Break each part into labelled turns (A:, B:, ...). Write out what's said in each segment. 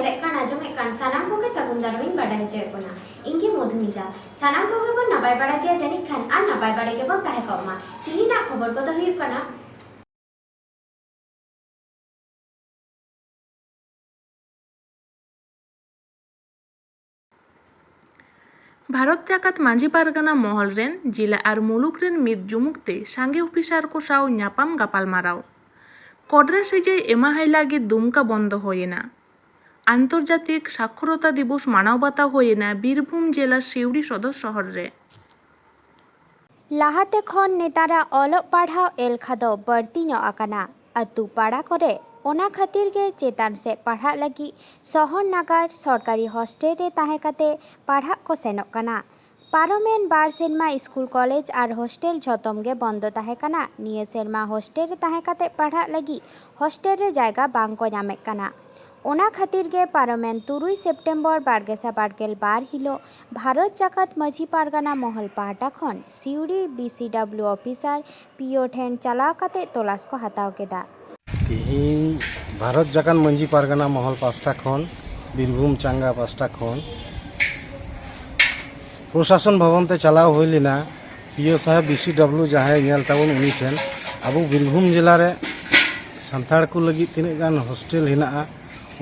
A: nyelekan ajome kan sanam koge sagun darwin badai hoje kona ingi modhumita sanam koge bon napai bada gaya janik khan ar napai bada ge bon tahe koma tihina khobor ko do huyuk kana
B: Bharat जाकात Manjhi Pargana Mahal rain जिला और मुलुक rain मिद जुमुकते सांगे अफिसार को साव ᱧᱟᱯᱟᱢ गापालमाराव कोडरा सेजे एमाहाई लागे दुमका बंद होयेना आंतर्जातिक साक्षरता दिवस मानाव बाताव होयेना बीरभूम जिला सिउड़ी सदर शहर रे
C: लाहाते खन नेतारा अलग पढ़ाव एलखा दो बढ़ती ᱧᱚᱜ आकाना अतु पाड़ा करे ओना खातिर गे चेतान से पढ़ा लगी शहर नागार सरकारी हॉस्टेल रे ताहे काते पढ़ा को सेनोक काना पारोमेन बार सेरमा स्कूल कॉलेज और हॉस्टेल झतम गे बंद ताहे काना निये सेरमा हॉस्टेल रे ताहे काते पढ़ा लगी हॉस्टेल रे जायगा बांग को ᱧᱟᱢᱮ काना ओना खातिर गे पारोमेन 3 सेप्टेम्बर 2022 हिलो भारत जाकात माझी पारगाना महल पाहटा खन सिउड़ी बीसीडब्ल्यू ऑफिसर पीओ ठेन चलाव काते तलाश को हताव केदा
D: तिहिन भारत जाकात माझी पारगाना महल पास्टा खन बीरभूम चांगा पास्टा खन प्रशासन भवन ते चलाव हुई लेना पीओ साहब बीसीडब्ल्यू जहां नेल ताबन उनी ठेन अब बीरभूम जिला रे संताड़ को लगी तिने गान हॉस्टेल हिना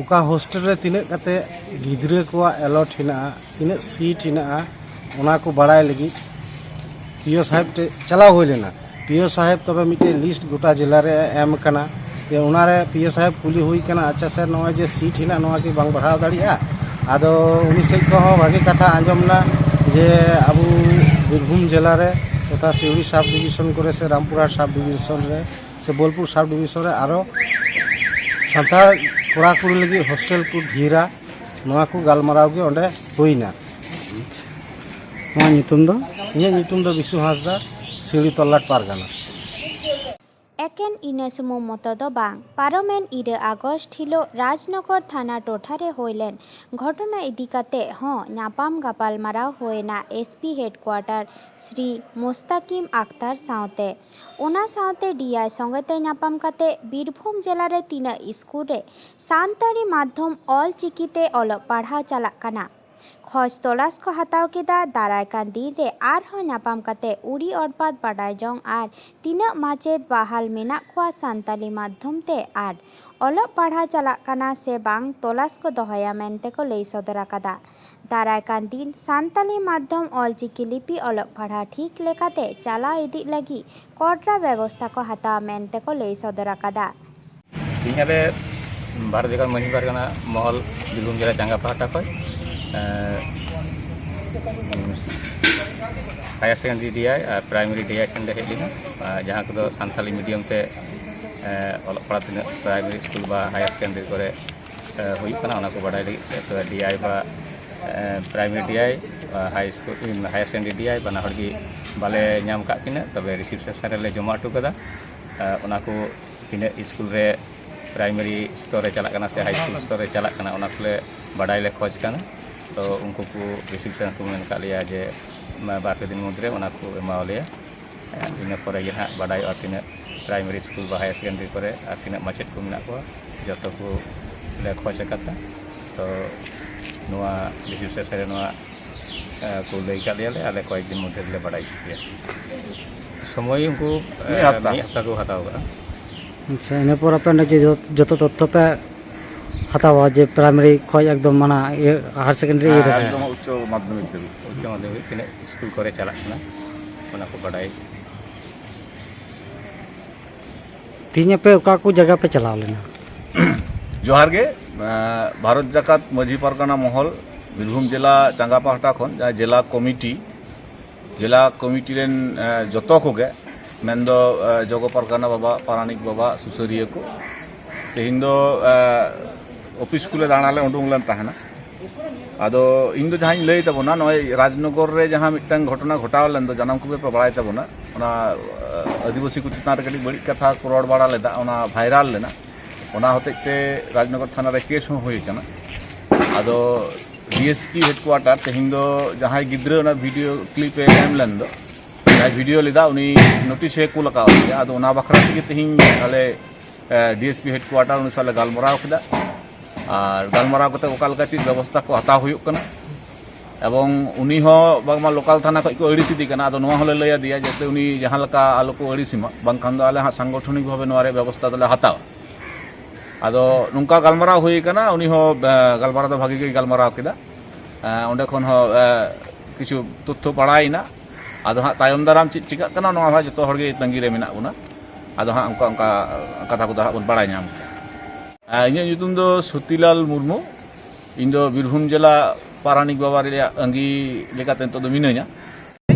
D: उका हॉस्टेल रे तिने काते गिद्रे को अलॉट हिना तिने सीट हिना ओना को बड़ाय लगी पीओ साहब ते चलाव हुई लेना पीओ साहब तबे मिटे लिस्ट गोटा जिला रे एम कना जे ओना रे पीओ साहब कुली हुई कना अच्छा सर नवा जे सीट हिना नवा की बांग बढ़ाव दाड़िया आदो उनी से को भागे कथा आंजमना जे अबु बीरभूम जिला रे तथा सिउड़ी सब डिविजन करे से रामपुरा सब डिविजन रे से बोलपुर सब डिविजन रे आरो संताल कोड़ा कुड़ी लगी हॉस्टेल को ढीरा नवा को गालमाराव गे ओंडे होइना ᱧᱩᱛᱩᱢ ᱫᱚ बिशु हांसदा सिउड़ी तल्लाट पारगाना
C: एकेन इने सुमु मतो दो बांग पारोमेन 2 आगस्ट हिलो राजनगर थाना टोठा रे होइलेन घटना इदी काते हो ᱧᱟᱯᱟᱢ गापालमाराव होयना एसपी हेडक्वार्टर श्री मुस्ताकिम अख्तर सावते ओना सावते डीआई संगते ᱧᱟᱯᱟᱢ काते बीरभूम जिला रे 3 स्कूल रे सानताड़ी माध्यम ऑल चिकीते अलग पढ़ाव चलाक काना खोज तलाश को हताव केदा दाराय कान दिन रे आरहो ᱧᱟᱯᱟᱢ काते उड़ी अरबाद बाडाय जंग आर तीना माचेद बहाल मेना को सानताली माध्यम ते आर अलग पढ़ाव चलाक काना से बांग तलाश को दोहया मेनते को लई सदर कादा दाराय कान दिन सानताली माध्यम ऑल चिकी लिपि अलग पढ़ा ठीक लेकाते चला इदी लगी कोड्रा व्यवस्था को हताव मेनते को लई सदर कादा
E: इहारे भारत जाकात माझी पारगाना महल बीरभूम जिला चांगा पाहटा खय हायर सेकेंडरी डीआई और प्राइमरी डीआई ठेन हेज लेना जहाँ को सानताली मीडियम ते अलग पढ़ा तीन प्राइमरी स्कूल बा हायर सेकेंडरी करे हुई कना ओना को बाडाय लगी डीआई बा प्राइमरी डीआई हाई स्कूल हायर सेकेंडरी डीआई बना हड़गी बाले नाम का किना तबे रिसिप्शन रे जमा हटू कदा ओना को तीन स्कूल रे प्राइमरी स्तर रे चला कना से हाई स्कूल स्तर रे चला कना ओना कोले बाडाय ले खोज कना तो उनको को रिसिप्शन को मेन का लिया जे बार दिन मुद्रे ओना को एमावलिया इन पर यहाँ बाडाय और तीन प्राइमरी स्कूल बा हायर सेकेंडरी करे और तीन माचेद को मेना को जतो को ले खोज कता तो नोआ रिसिप्शन से नोआ को लई का लिया आले कोई दिन मुद्रे ले बाडाय किया समय उनको हफ्ता को हताओगा
F: अच्छा इन पर अपन जो तथ्य पे हतावा जे प्राइमरी खय एकदम माना हायर सेकेंडरी
E: एकदम उच्च माध्यमिक तीन स्कूल करे चला कना ओना को बाडाय
F: तीन पे का को जगह पे चलाव लेना
G: जोहार गे भारत जाकात माझी पारगाना महल बीरभूम जिला चांगा पाहटा खन जिला कमिटी रेन जतो को गे मेंदो जगो पारगाना बाबा पारानिक बाबा सुसरिया को तेहिन दो ऑफिस को दाणाले उडुंग लेन ताहना आदो इन दो जहां लई तबना नय राजनगर रे जहां मिटन घटना घटाव लेन दो जानम को पे बड़ाय तबना ओना आदिवासी को चितान रे कड़ी बड़ी कथा को रोड बाड़ा लेदा ओना वायरल लेना ओना होते राजनगर थाना रे केस हो हुई कना आदो डीएसपी हेडक्वार्टर तेहिन दो जहां गिद्रे ओना वीडियो क्लिप एम लेन दो वीडियो लेदा उनी नोटिस हे को लगा आदो ओना बखरा तेहिन आले डीएसपी हेडक्वार्टर उनी साले गालमराव केदा और गलमाराव कते ओका लेका चीज व्यवस्था को हताव हुयुक कना एवं उनी हो बागमा लोकल थाना खय को अड़ी सिदी कना आदो नोआ होले लया दिया जते उनी जहां लका आलो को अड़ी सिमा बांखान दो आले हा सांगठनिक भावे नोआरे व्यवस्था दले हताव आदो नुंका गलमाराव हुई कना उनी हो गलमाराव दो भागी के गलमाराव केदा ओंडे खन हो किछु तथ्य पड़ाइना आदो हा तायम दाराम चिका कना नोआ हा जतो हरगे तंगी रे मेना बुना आदो हा उनका कथा को दा बन बड़ाय नाम इᱧ ᱧᱩᱛᱩᱢ ᱫᱚ ᱥᱩᱛᱤᱞᱟᱞ ᱢᱩᱨᱢᱩ ᱤᱧ ᱫᱚ ᱵᱤᱨᱵᱷᱩᱢ ᱡᱮᱞᱟ ᱯᱟᱨᱟᱱᱤᱠ ᱵᱟᱵᱟ ᱨᱮᱭᱟᱜ ᱟᱸᱜᱤ ᱞᱮᱠᱟᱛᱮ ᱱᱤᱛᱚᱜ ᱫᱚ ᱢᱤᱱᱟᱹᱧᱟ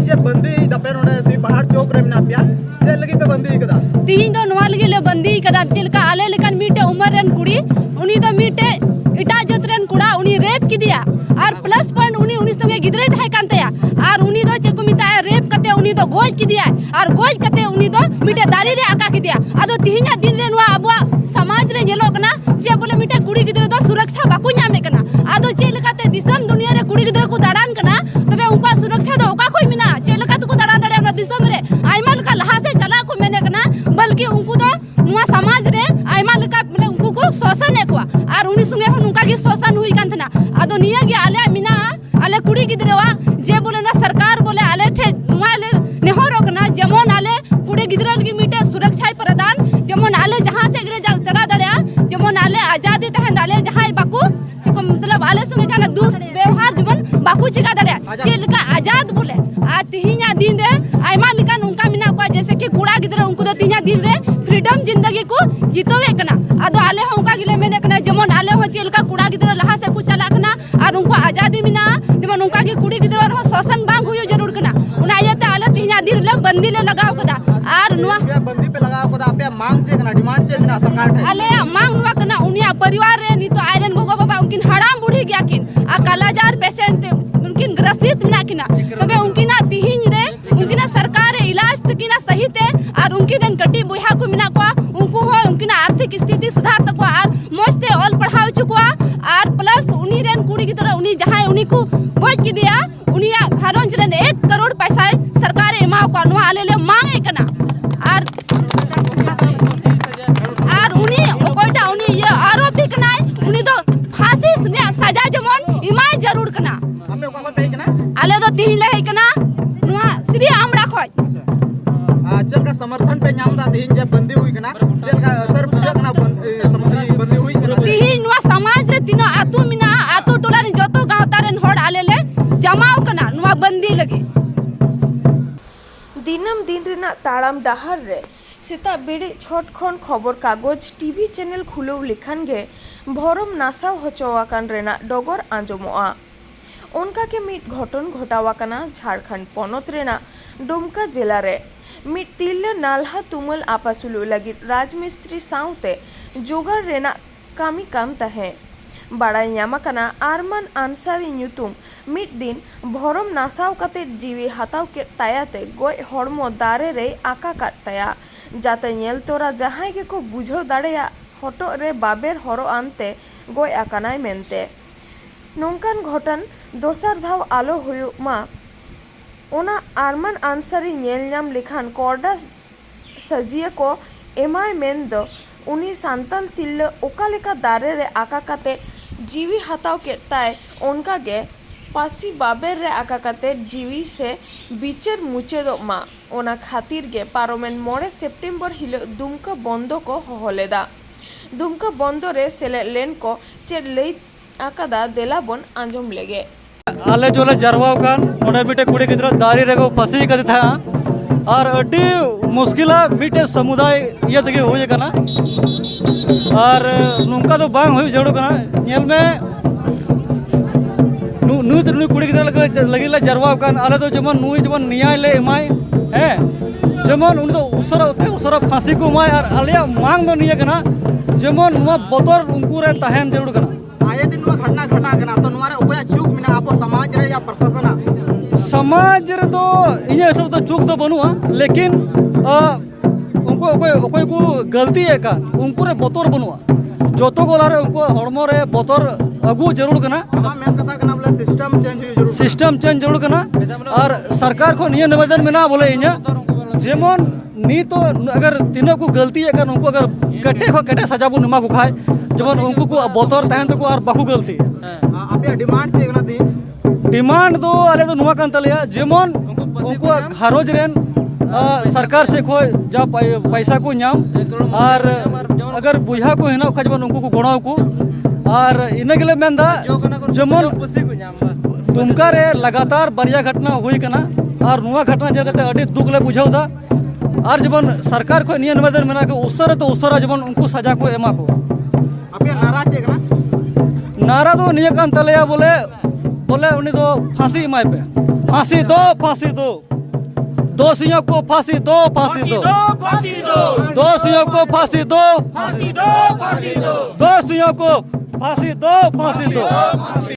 H: जे बंदी दपे नोडे सी पहाड़ चौक रे मिना पिया से लगी पे बंदी कदा
I: तीन दो नवा लगी ले बंदी कदा चिलका आले लेकन मीटे उमर रेन कुड़ी उनी दो मीटे इटा जत रेन कुड़ा उनी रेप की दिया और प्लस पॉइंट उनी संगे गिदरे थाय कांतया और उनी दो चेको मिता रेप कते उनी दो गोज की दिया और गोज कते उनी दो मीटे दारी रे आका की दिया आदो तिहिना दिन रे नवा अबवा समाज रे जेलो कना जे बोले मीटे कुड़ी गिदरे दो सुरक्षा बाकू न्यामे कना आदो चेलकाते दिसम दुनिया रे कुड़ी गिदरे को दाड़ान कना तबे उनका सुरक्षा दो ओका कोई मिना चेलका तो को दाड़ान दाड़े ना दिसम रे आइमा लका लहा से चला को मेने कना बल्कि उनको तो नुआ समाज रे आइमा लका मतलब उनको को शोषण एकवा और उनी संगे हो उनका की शोषण हुई कांथना आदो निया गे आले मिना आले कुड़ी गिदरेवा जे बोले ना सरकार बोले आले ठे नुआ ले नेहरो कना जेमन आले कुड़ी गिदरे की मीटे सुरक्षा प्रदान जेमन आले जहां से गिरे चला दड़या जेमन आले आजादी तहन आले जहां बाकू चिको मतलब आले संगे जाना दूस व्यवहार जीवन बाकू चिका दड़या चेलका आजाद बोले आ तिहिना दिन रे आइमा लिकान उनका मिना को जैसे कि कुड़ा गिदरे उनको तो तिहिना दिन रे फ्रीडम जिंदगी को जितवे कना आदो आले हो उनका गिले मेने कना जेमन आले हो चेलका कुड़ा गिदरे लहा से को चला कना और उनको आजादी मिना जेमन उनका की कुड़ी गिदरे हो शोषण बांग हुयो जरूर कना उना आयते आले तिहिना दिन ले बंदी ले लगाव कदा और नुआ
H: बंदी पे लगाव कदा पे मांग से कना डिमांड से मिना सरकार से
I: आले मांग नुआ कना उनिया परिवार रे नी तो आयरन गोगो बाबा उनकिन हराम बुढ़ी गया किन आ कालाजार पेशेंट उनकिन ग्रसित मिना किना तबे उनकिना तिहिन रे उनकिना सरकार इलाज तकिना सही ते और उनकिन कटी बुहा को मिना को उनको हो उनकिना आर्थिक स्थिति सुधार तक और मस्ते ऑल पढ़ाव चुकवा और प्लस उनी रेन कुड़ी की तरह उनी जहां उनी को गोज की दिया उनिया घरों रेन 1 करोड़ पैसा सरकार एमा को नुआ आले ले मांगे कना और उनी कोइटा उनी ये आरोपी कना उनी तो फांसी सजा जमन इमाय जरूर कना
H: हमें को पे कना
I: आले तो तीन ले कना नुआ श्री आमड़ा खोज
H: चल का समर्थन पे नाम दा तीन जे बंदी हुई कना चल का असर पूजा कना बंदी हुई कना
I: तीन नुआ समाज रे तीनो आतु मिना आतु टोला नि जतो गावता रेन होड़ आले ले जमाव कना नुआ बंदी लगे
B: दिनम दिन रेना ताड़ाम डाहार रे सेता बेड़े छट खन खबर कागज टीवी चैनल खुलेव लेखान गे भरम नासाव हचोवाकान रेना डगर आंजमोआ उनका के मिट घटन घटावाकाना झारखंड पनत रेना डुमका जिला रे मिट तिल्ला नालहा तुमल आपासुलु लगी राजमिस्त्री साउते जोगार रेना कामी काम तहे बाड़ाई ᱧᱟᱢᱟᱠᱟᱱᱟ आरमान आनसारी ᱧᱩᱛᱩᱢ मिट दिन भरम नासाव कते जीवी हाताव के तायाते गय हड़मो दारे रे आका काट ताया जाते नेल तोरा जहां के को बुझो दाड़ेया हटो रे बाबेर हरो आनते गय आकानाय मेनते नोंकान घटन दोसर धाव आलो हुयु मा ओना आरमान आनसारी नेल ᱧᱟᱢ लेखान कोर्डा सजिए को एमाय मेन दो उनी सांतल तिल्ल ओका लेका दारे रे आका काते जीवी हाताव के ताय उनका गे पासी बाबेर रे आका काते जीवी से बिचर मुचेदो मा ओना खातिर गे पारोमेन 9 सेप्टेम्बर हिलो दुमका बंदो को होलेदा दुमका बंदो रे सेले लेन को चेड लई आकादा देलाबन आंजम लेगे
F: आले जोले जरवाव कान ओडे मिटे कुड़ी गिदरा दारी रेगो फसी कदि था और अड्डी मुश्किला मिटे समुदाय ये तगे होय कना और नुंका तो बांग होय जड़ो कना नेल में नु कुड़ी गिदरा लगिला जरवाव कान आले तो जमन नुई जमन न्याय ले एमाय है जमन उन तो उसरा फांसी को माय और आलिया मांग दो निया कना जमन नुआ बतर उनको रे तहन जरूर कना
H: आए दिन नुआ घटना घटा कना तो नुआ रे ओया चूक मिना आपो समाज रे या प्रशासन
F: समाज रे तो इने सब तो चूक तो बनुआ लेकिन उनको कोई को गलती है का उनको रे बतर बनुआ जोतो गोला रे उनको हड़मो रे बतर अगु जरूर कना
H: मेन कथा कना बोले सिस्टम चेंज हुई जरूर
F: सिस्टम चेंज जरूर कना और सरकार को निये निवेदन में ना बोले इने जेमन नी तो अगर तीनों को गलती है का उनको अगर कटे सजा बो नमा को खाए जब उनको को बतर तहन तक और बाकू गलती
H: आपे डिमांड से एकना दिन
F: डिमांड दो आले तो नुआ कान तलिया जेमन उनको घरोज रेन सरकार से खो जा पैसा को नाम और अगर बुझा को हेना खा जब उनको को गणा को और इने गेले मेंदा जेमन दुमका रे लगातार बरिया घटना हुई कना और नुआ घटना जगते अड़ी दुख ले बुझाव दा और जबन सरकार को नियन निवेदन मेना के उसरा तो उसरा जबन उनको सजा को एमा को
H: आपे नारा से एकना
F: नारा तो निया कान तलिया बोले बोले उन्हें तो फांसी माय पे फांसी दो दोषियों को फांसी दो दोषियों को फांसी दो दोषियों को फांसी दो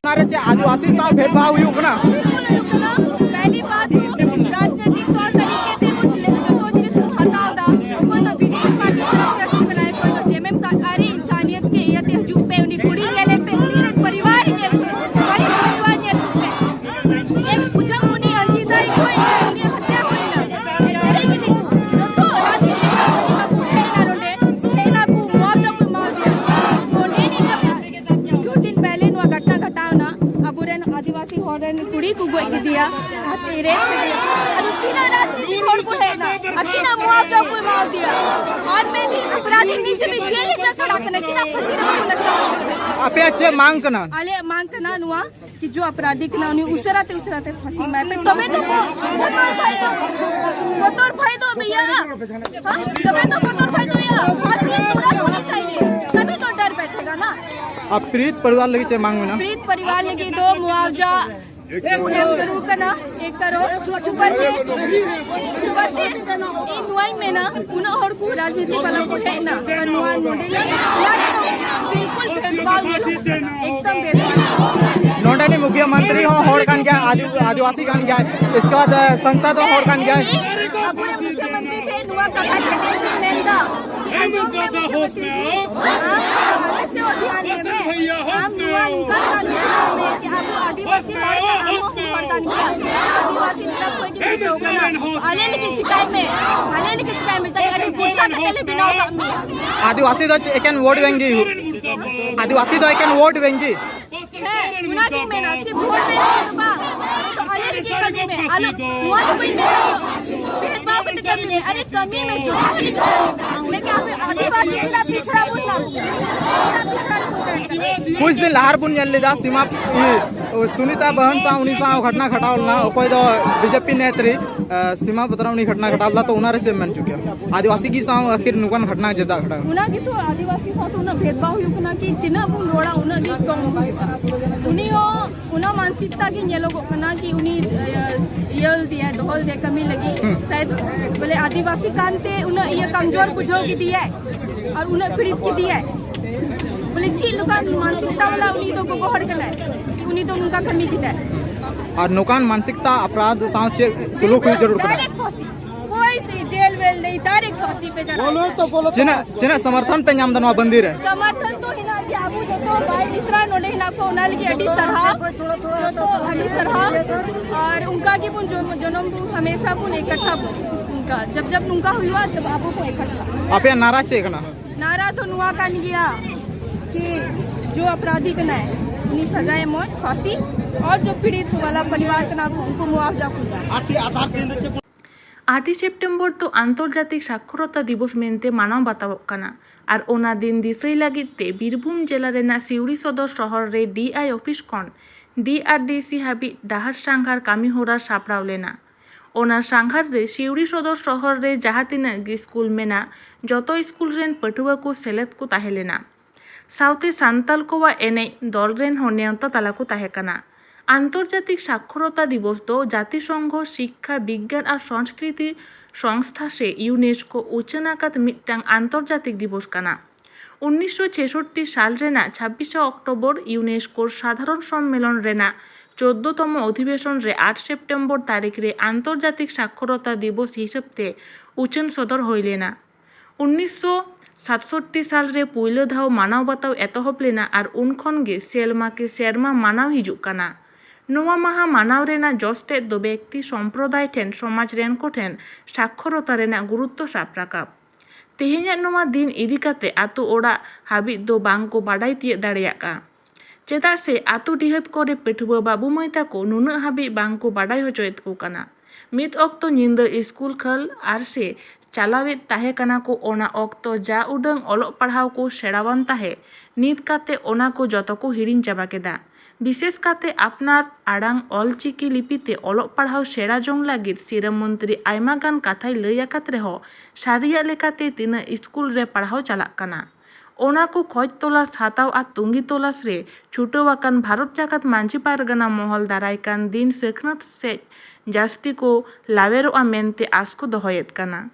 H: नारे से आदिवासी साथ भेदभाव हुई कना
I: पहली बात तो राजनीतिक तौर तरीके थे वो जो तो जिस को हटाओ दा कोई तो बीजेपी पार्टी तरफ से बनाए कोई तो जेएमएम का अरे इंसानियत के ये तहजुब पे उन्हीं कुड़ी गेले पे उन्हीं परिवार के परिवार ने पे एक पूजा उन्हीं अंजीदा कोई उन्हीं हत्या हुई ना ऐसे ही नहीं जो तो राजनीतिक का लोडे लेना को मुआवजा को मार दिया कोने नहीं कुछ दिन पहले नुआ घटना घटाओ ना अबुरेन आदिवासी होरेन कुड़ी को गोई दिया तेरे अरे तीना राजनीतिक होड़ को है ना अतीना मुआवजा को मार दिया और में भी अपराधी नीचे भी जेल जा सड़क ने चिना फंसी ना
H: आपे अच्छे मांग कना
I: आले मांग करना नुआ कि जो अपराधी के ना उन्हें उसराते फंसी मैं पे तबे तो बतौर भाई दो भैया तबे तो बतौर भाई दो या फांसी तुरंत होनी चाहिए तभी तो डर बैठेगा ना
H: आप पीड़ित परिवार लगी चे मांग में ना
I: पीड़ित परिवार लगी दो मुआवजा जरूर करना 1 करोड़ सुपर से इन नुआई में ना उन्हें और को राजनीति वालों को है ना पर नुआ नोडे बिल्कुल भेदभाव एकदम भेदभाव
H: नोडा ने मुख्यमंत्री हो होड़ कान गया आदिवासी कान गया इसके बाद संसद हो होड़ कान गया
I: अपने मुख्यमंत्री थे नुआ का टेंशन लेंदा हम नुआ उनका आदिवासी आदिवासी तरफ कोई की भी होगा आले लेके चिकाई में तक अरे पूछा पहले बिना
H: आदिवासी तो एकन वोट वेंगी आदिवासी तो एकन वोट वेंगी
I: है गुना की में ना सिर्फ वोट में नहीं बा तो आले लेके कमी में आलो नुआ तो कोई भेदभाव के कमी में अरे कमी में जो लेकिन आदिवासी जिला पिछड़ा बोलना
H: कुछ दिन लहार बुन जल्लेदा सीमा सुनीता बहन सा उनी सा घटना घटावल ना कोई तो बीजेपी नेत्री सीमा बतरा उनी घटना घटावला तो उनारे से मन चुके आदिवासी की सा आखिर नुकन घटना जदा घटा
I: उना की तो आदिवासी सा तो ना भेदभाव युकना की तिना बुन रोड़ा उना की कम उनी हो उना मानसिकता की ये लोग कना की उनी यल दिया ढोल दे कमी लगी शायद बोले आदिवासी कांते उना ये कमजोर बुझो की दिया और उना पीड़ित की दिया बोले जी लोग मानसिकता वाला उन्हीं तो गोहर करना है उन्हीं तो उनका कमी की है
H: और नुकान मानसिकता अपराध साथ सुलूक हुई जरूर करना
I: डायरेक्ट फांसी कोई से जेल वेल नहीं डायरेक्ट फांसी पे जाना
H: जिना समर्थन पे नाम दनवा बंदी रहे
I: समर्थन तो हिना की आबू जो भाई मिश्रा नोडे हिना को उनाल की अडी सरहा और उनका की पुन जन्म हमेशा पुन इकट्ठा उनका जब उनका हुआ तब आबू को इकट्ठा
H: आपे नारा से ना
I: नारा तो नुआ कान गया कि जो अपराधी का है उन्हें सजाए मौत फांसी और जो पीड़ित वाला परिवार का नाम उनको मुआवजा खुदा
B: 8 सेप्टेम्बर तो आंतर्जातिक साक्षरता दिवस मेनते मानाव बातावोग कना और ओना दिन दिसई लागिते बीरभूम जिला रेना सिउड़ी सदर शहर रे डीआई ऑफिस खन डीआरडीसी हाबी डाहार सांघार कामी होरा सापड़ाव लेना ओना सांघार रे सिउड़ी सदर शहर रे जहाँ तिना स्कूल मेना जतो स्कूल रेन पटुआ को सेलेद को ताहे लेना साउथे सान्ताल कोवा एने दल रेन हो नेवता ताला को ताहे कना आंतर्जातिक साक्षरता दिवस दो जातिसंघ शिक्षा विज्ञान और संस्कृति संस्था से यूनेस्को उच्चनाकात मिट्टांग आंतर्जातिक दिवस कना 1966 साल रेना 26 अक्टोबर यूनेस्कोर साधारण सम्मेलन रेना 14तम अधिवेशन रे 8 सेप्टेम्बर तारीख रे आंतर्जातिक साक्षरता दिवस हिसाबते उच्चन सदर हईलेना 1967 साल रे पुइलो धाव मानाव बाताव एतहब लेना और उनखन गे सेलमा के सेरमा मानाव हिजुग कना नोआ माहा मानाव रेना जस्ते दो व्यक्ति सम्प्रदाय ठेन समाज रेन को ठेन साक्षरता रेना गुरुत्व साब राकाब तेहेᱧाᱜ नोवा दिन इदि काते आतु ओड़ाग हाबिज दो बांग को बाडाय तियेग दाड़ेयागा। चेदाग से आतु डिहात करे पाठुआ बाबू माई ताको नुनाग हाबिज बांग को बाडाय होचोयेद को काना। मिद ऑक्तो निंदा स्कूल खाल आर से चालावेद ताहे काना को ओना ऑक्तो जा उडांग अलोग पढ़ाव को सेड़ावान ताहे नित काते ओना को जतो को हिड़िñ चाबा केदा। विशेष काते आपनार आड़ांग ऑलचिकी लिपिते अलोग पढ़ाव सेड़ा जोंग लागिद सिरम मंत्री आयमा गान काथाय लई आकाद रेहो सारिया लेकाते तिना स्कूल रे पढ़ाव चालाग काना। ओना को खोज तलाश हाताव आ तुंगी तलाश रे छुटावाकान भारत जाकात मांझी पारगाना महल दारायकान दिन साखनात सेज जास्ती को लावेरोआ मेनते आस को दोहयेद काना।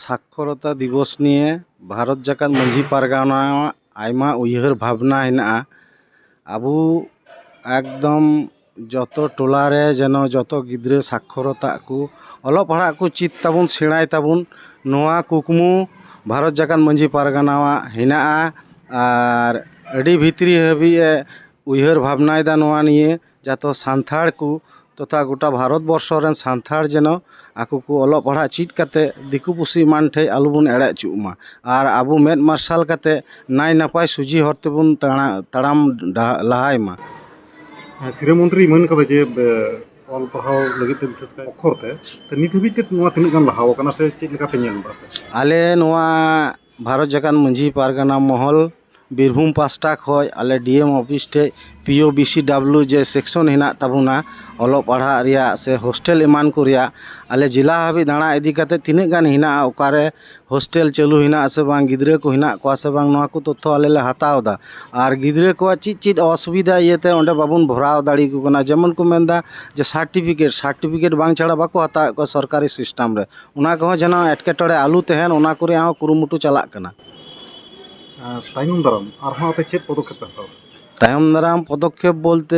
D: साक्षरता दिवस निये भारत जाकात मांझी पारगाना आयमा उयहर भावना हेना आबू एकदम जतो टोलारे जेनो जतो गिद्रे साक्षरता को अलोग पढ़ा को चित ताबुन सेणाय ताबुन नोआ कुकमु भारत जाकात मांझी पारगाना हेना आर अडी भितरी हबी उयहर भावनायदा नोआ निये जातो सान्ताड़ को तथा गोटा भारत वर्ष रेन सान्ताड़ जेनो आको को अलोग पढ़ा चित काते दिकु पुसी मान ठे आलुबुन एड़े चुमा आर आबू मेद मार्शल काते नाय नापाय सुजी हरतेबुन ताड़ाम लाहाय मा।
J: सिरा मंत्री मन कदा जे ऑल पढ़ाव लगित ते विशेष कर अक्षर ते नित हबी ते नोआ तिनक गान लाहाव कना से चेक लेका पे नेल बाते
D: आले नोआ भारत जाकात मांझी पारगाना महल बीरभूम पास्टा खय आले डीएम ऑफिस टे पीओ बीसीडब्ल्यू जे सेक्शन हेना ताबुना अलोग पढ़ा रिया से हॉस्टेल एमान को रिया आले जिला हाबी दाणा इदी काते तिनक गान हेना ओकारे हॉस्टेल चालू हेना से बांग गिद्रे को हेना को से बांग नोआ को तथ्य आले ले हातावदा आर गिद्रे को चित असुविधा इयते ओंडे बाबुन भराव दाड़ी को कना जेमन को मेनदा जे सर्टिफिकेट बांग छाड़ा बाको हता को सरकारी सिस्टम रे ओना को जनो एटकेटोड़े आलू तेहन ओना को रिया कुरुमुटु चलाक कना।
J: तायनम दाराम आरहा पे चेक पदक्षेप हताव
D: तायम दाराम पदक्षेप बोलते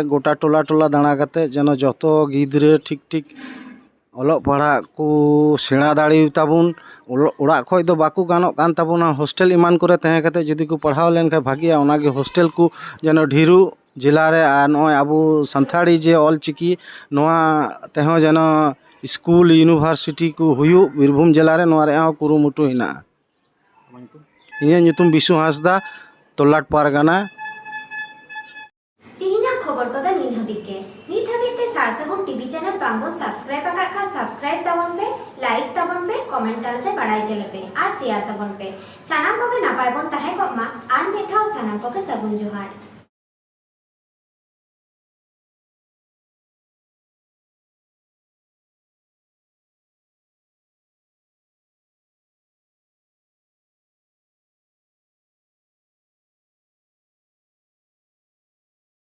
D: गोटा टोला टोला दाणा काते जेनो जतो गिद्रे ठीक ठीक अलोग पढ़ा को सेणा दाड़ी ताबुन ओड़ा खय दो बाकू गानो कान ताबुना हॉस्टेल इमान करे तहे काते जदि को पढ़ाव लेन खा भागिया ओनागे हॉस्टेल को जेनो ढिरु जिला रे आ नय आबू सान्ताड़ी जे ऑल चिकी नोआ तेहो जेनो स्कूल यूनिवर्सिटी को हुयु बीरभूम जिला रे नोआ रे कुरुमुटु हिना। इन्हें ᱧᱩᱛᱩᱢ बिशु हांसदा तोलाट पारगाना।
A: तिहिना खबर को नीन हबीते सारसागुन टीवी चैनल बांगो सब्सक्राइब आका खा सब्सक्राइब ताबन पे लाइक ताबन पे कमेंट तालते बाड़ाय चले पे आर शेयर ताबन पे सानाम को के नापाय बन ताहे को मा आन बेथाव सानाम को के सगुन जोहार।